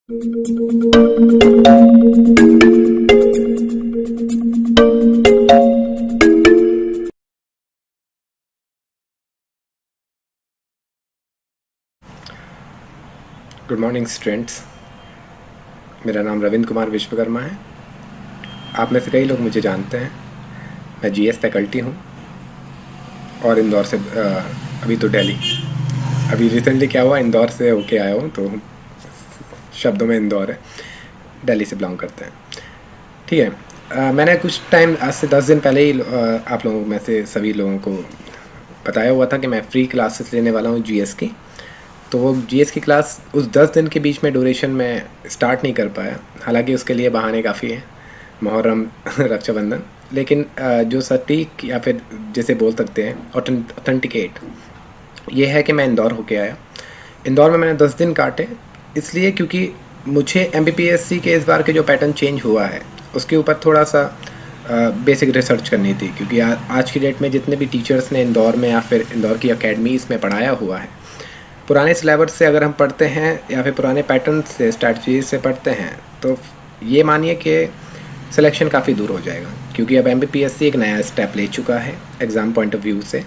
Good morning students. मेरा नाम रविंद्र कुमार विश्वकर्मा है। आप में से कई लोग मुझे जानते हैं। मैं जीएस फैकल्टी हूँ और इंदौर से अभी तो दिल्ली, अभी रिसेंटली क्या हुआ, इंदौर से होके आया हूँ, तो शब्दों में इंदौर है, दिल्ली से बिलोंग करते हैं। ठीक है। मैंने कुछ टाइम, आज से 10 दिन पहले ही आप लोगों में से सभी लोगों को बताया हुआ था कि मैं फ्री क्लासेस लेने वाला हूँ जीएस की। तो वो जीएस की क्लास उस 10 दिन के बीच में ड्यूरेशन में स्टार्ट नहीं कर पाया। हालांकि उसके लिए बहाने काफ़ी हैं, मुहर्रम, रक्षाबंधन, लेकिन जो सटीक या फिर जैसे बोल सकते हैं ऑथेंटिकेट ये है कि मैं इंदौर होके आया। इंदौर में मैंने 10 दिन काटे, इसलिए क्योंकि मुझे एमपीपीएससी के इस बार के जो पैटर्न चेंज हुआ है उसके ऊपर थोड़ा सा बेसिक रिसर्च करनी थी। क्योंकि आज की डेट में जितने भी टीचर्स ने इंदौर में या फिर इंदौर की अकेडमीज़ में पढ़ाया हुआ है, पुराने सिलेबस से अगर हम पढ़ते हैं या फिर पुराने पैटर्न से, स्ट्रैटजी से पढ़ते हैं, तो ये मानिए कि सिलेक्शन काफ़ी दूर हो जाएगा। क्योंकि अब एमपीपीएससी एक नया स्टेप ले चुका है एग्ज़ाम पॉइंट ऑफ व्यू से।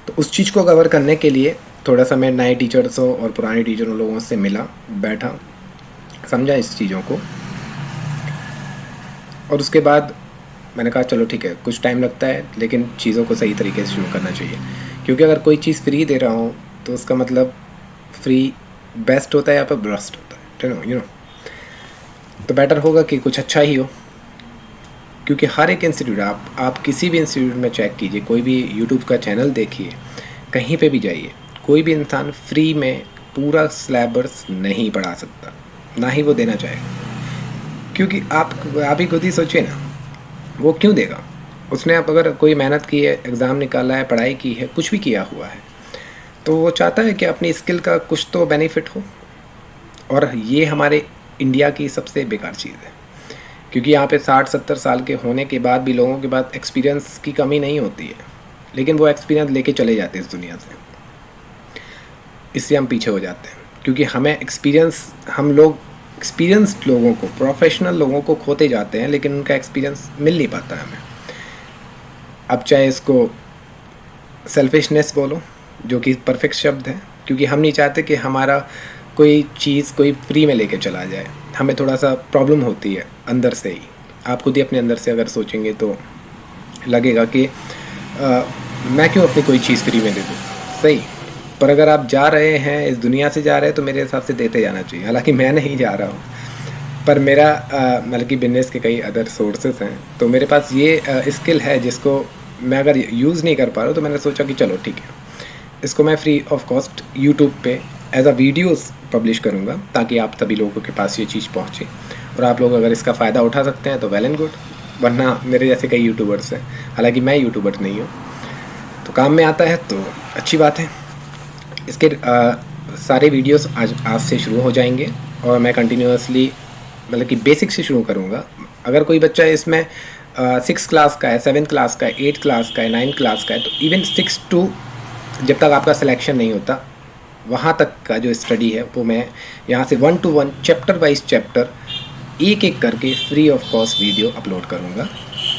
तो उस चीज़ को कवर करने के लिए थोड़ा सा मैं नए टीचर्सों और पुराने टीचरों लोगों से मिला, बैठा, समझा इस चीज़ों को, और उसके बाद मैंने कहा चलो ठीक है, कुछ टाइम लगता है लेकिन चीज़ों को सही तरीके से शुरू करना चाहिए। क्योंकि अगर कोई चीज़ फ्री दे रहा हूँ तो उसका मतलब फ्री बेस्ट होता है या फिर ब्रस्ट होता है, यू नो। तो बेटर होगा कि कुछ अच्छा ही हो। क्योंकि हर एक इंस्टीट्यूट, आप किसी भी इंस्टीट्यूट में चेक कीजिए, कोई भी यूट्यूब का चैनल देखिए, कहीं पे भी जाइए, कोई भी इंसान फ्री में पूरा सिलेबस नहीं पढ़ा सकता, ना ही वो देना चाहेगा। क्योंकि आप ही खुद ही सोचिए ना, वो क्यों देगा? उसने आप अगर कोई मेहनत की है, एग्ज़ाम निकाला है, पढ़ाई की है, कुछ भी किया हुआ है, तो वो चाहता है कि अपनी स्किल का कुछ तो बेनिफिट हो। और ये हमारे इंडिया की सबसे बेकार चीज़ है। क्योंकि यहाँ पे 60-70 साल के होने के बाद भी लोगों के पास एक्सपीरियंस की कमी नहीं होती है, लेकिन वो एक्सपीरियंस लेके चले जाते हैं इस दुनिया से। इससे हम पीछे हो जाते हैं। क्योंकि हमें हम लोग एक्सपीरियंस्ड लोगों को, प्रोफेशनल लोगों को खोते जाते हैं, लेकिन उनका एक्सपीरियंस मिल नहीं पाता है हमें। अब चाहे इसको सेल्फिशनेस बोलो, जो कि परफेक्ट शब्द है, क्योंकि हम नहीं चाहते कि हमारा कोई चीज़ कोई फ्री में लेके चला जाए। हमें थोड़ा सा प्रॉब्लम होती है अंदर से ही। आप खुद ही अपने अंदर से अगर सोचेंगे तो लगेगा कि मैं क्यों अपनी कोई चीज़ फ्री में दे दूँ। सही, पर अगर आप जा रहे हैं, इस दुनिया से जा रहे हैं, तो मेरे हिसाब से देते जाना चाहिए। हालांकि मैं नहीं जा रहा हूँ, पर मेरा मतलब कि बिजनेस के कई अदर सोर्सेस हैं, तो मेरे पास ये स्किल है जिसको मैं अगर यूज़ नहीं कर पा रहा हूँ, तो मैंने सोचा कि चलो ठीक है, इसको मैं फ्री ऑफ कॉस्ट यूट्यूब पे एज अ वीडियोस पब्लिश करूँगा, ताकि आप सभी लोगों के पास ये चीज़ पहुँचे। और आप लोग अगर इसका फ़ायदा उठा सकते हैं तो वेल एंड गुड, वरना मेरे जैसे कई यूट्यूबर्स हैं, हालांकि मैं यूट्यूबर नहीं हूँ, तो काम में आता है तो अच्छी बात है। इसके सारे वीडियोस आज से शुरू हो जाएंगे और मैं कंटिन्यूसली मतलब कि बेसिक से शुरू करूँगा। अगर कोई बच्चा इसमें 6 क्लास का है, 7 क्लास का है, 8 क्लास का है, 9 क्लास का है, तो इवन 6 to जब तक आपका सिलेक्शन नहीं होता वहाँ तक का जो स्टडी है वो मैं यहाँ से 1 to 1 चैप्टर वाइज चैप्टर एक एक करके free of cost video upload करूँगा।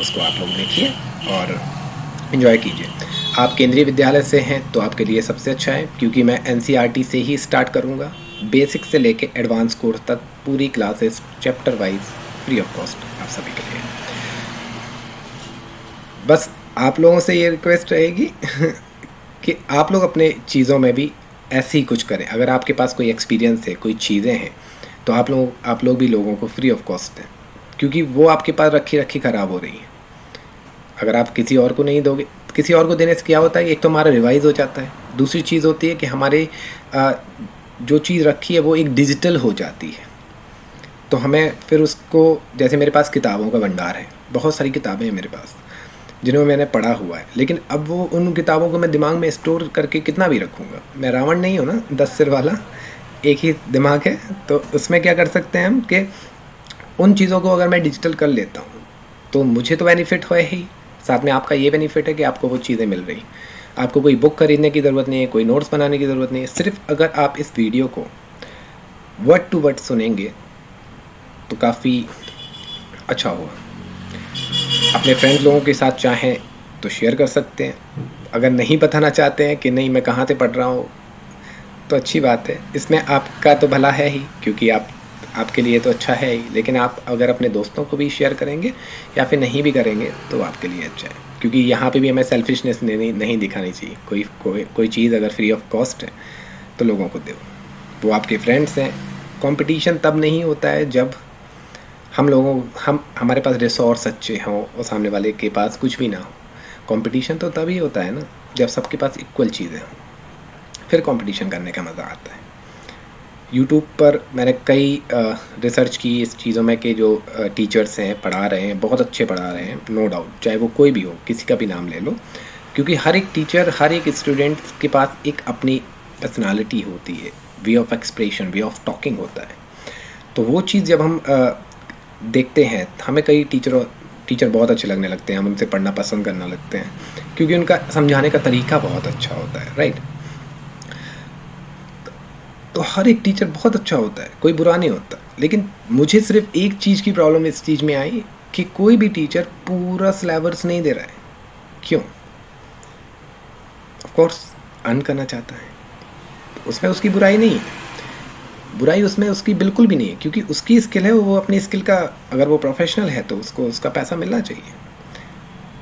उसको आप लोग देखिए और इन्जॉय कीजिए। आप केंद्रीय विद्यालय से हैं तो आपके लिए सबसे अच्छा है, क्योंकि मैं एनसीईआरटी से ही स्टार्ट करूँगा। बेसिक से लेके एडवांस कोर्स तक पूरी classes chapter wise free of cost आप सभी के लिए। बस आप लोगों से ये रिक्वेस्ट रहेगी कि आप लोग अपने चीज़ों में भी ऐसे ही कुछ करें। अगर आपके पास कोई एक्सपीरियंस है, कोई चीज़ें हैं, तो आप लोग भी लोगों को फ्री ऑफ कॉस्ट दें, क्योंकि वो आपके पास रखी ख़राब हो रही है। अगर आप किसी और को नहीं दोगे, किसी और को देने से क्या होता है, एक तो हमारा रिवाइज़ हो जाता है, दूसरी चीज़ होती है कि हमारे जो चीज़ रखी है वो एक डिजिटल हो जाती है। तो हमें फिर उसको, जैसे मेरे पास किताबों का भंडार है, बहुत सारी किताबें हैं मेरे पास जिन्हें मैंने पढ़ा हुआ है, लेकिन अब वो उन किताबों को मैं दिमाग में स्टोर करके कितना भी रखूँगा। मैं रावण नहीं हूँ ना, 10 सिर वाला, एक ही दिमाग है। तो उसमें क्या कर सकते हैं हम कि उन चीज़ों को अगर मैं डिजिटल कर लेता हूँ तो मुझे तो बेनिफिट है ही, साथ में आपका ये बेनिफिट है कि आपको वो चीज़ें मिल रही। आपको कोई बुक खरीदने की ज़रूरत नहीं है, कोई नोट्स बनाने की ज़रूरत नहीं है। सिर्फ अगर आप इस वीडियो को वर्ड टू वर्ड सुनेंगे तो काफ़ी अच्छा होगा। अपने फ्रेंड लोगों के साथ चाहें तो शेयर कर सकते हैं। अगर नहीं बताना चाहते हैं कि नहीं मैं कहाँ से पढ़ रहा हूँ तो अच्छी बात है, इसमें आपका तो भला है ही, क्योंकि आपके लिए तो अच्छा है ही। लेकिन आप अगर अपने दोस्तों को भी शेयर करेंगे या फिर नहीं भी करेंगे तो आपके लिए अच्छा है, क्योंकि यहाँ पे भी हमें सेल्फिशनेस नहीं दिखानी चाहिए। कोई चीज़ अगर फ्री ऑफ कॉस्ट है तो लोगों को दो, वो आपके फ्रेंड्स हैं। कंपटीशन तब नहीं होता है जब हमारे पास रिसोर्स अच्छे हों और सामने वाले के पास कुछ भी ना हो। कंपटीशन तो तभी होता है ना जब सबके पास इक्वल चीज़ें हों, फिर कंपटीशन करने का मज़ा आता है। यूट्यूब पर मैंने कई रिसर्च की इस चीज़ों में कि जो टीचर्स हैं पढ़ा रहे हैं, बहुत अच्छे पढ़ा रहे हैं, नो डाउट, चाहे वो कोई भी हो, किसी का भी नाम ले लो, क्योंकि हर एक टीचर, हर एक स्टूडेंट के पास एक अपनी पर्सनालिटी होती है, way of expression, way of talking होता है। तो वो चीज़ जब हम देखते हैं, हमें कई टीचर बहुत अच्छे लगने लगते हैं, हम उनसे पढ़ना पसंद करना लगते हैं, क्योंकि उनका समझाने का तरीका बहुत अच्छा होता है, राइट। तो हर एक टीचर बहुत अच्छा होता है, कोई बुरा नहीं होता। लेकिन मुझे सिर्फ एक चीज़ की प्रॉब्लम इस चीज़ में आई कि कोई भी टीचर पूरा सिलेबस नहीं दे रहा है। क्यों? ऑफ कोर्स अर्न करना चाहता है, तो उसमें उसकी बुराई नहीं है, बुराई उसमें उसकी बिल्कुल भी नहीं है, क्योंकि उसकी स्किल है, वो अपनी स्किल का, अगर वो प्रोफेशनल है तो उसको उसका पैसा मिलना चाहिए।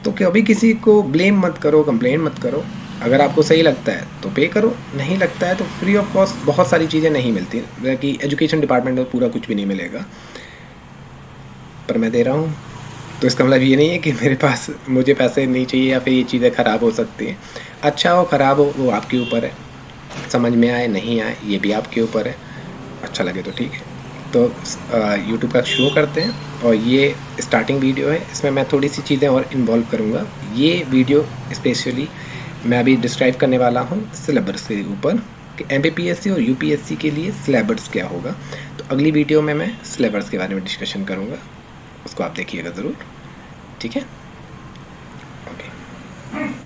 तो कभी किसी को ब्लेम मत करो, कंप्लेन मत करो। अगर आपको सही लगता है तो पे करो, नहीं लगता है तो फ्री ऑफ कॉस्ट बहुत सारी चीज़ें नहीं मिलती, कि एजुकेशन डिपार्टमेंट में पूरा कुछ भी नहीं मिलेगा, पर मैं दे रहा हूँ। तो इसका मतलब ये नहीं है कि मेरे पास मुझे पैसे नहीं चाहिए या फिर ये चीज़ें ख़राब हो सकती हैं। अच्छा हो ख़राब हो वो आपके ऊपर है, समझ में आए नहीं आए ये भी आपके ऊपर है, अच्छा लगे तो ठीक है। तो यूट्यूब का शुरू करते हैं, और ये स्टार्टिंग वीडियो है, इसमें मैं थोड़ी सी चीज़ें और इन्वॉल्व करूँगा। ये वीडियो स्पेशली मैं अभी डिस्क्राइब करने वाला हूँ सिलेबस के ऊपर, कि MPPSC और UPSC के लिए सिलेबस क्या होगा। तो अगली वीडियो में मैं सिलेबस के बारे में डिस्कशन करूँगा, उसको आप देखिएगा ज़रूर, ठीक है।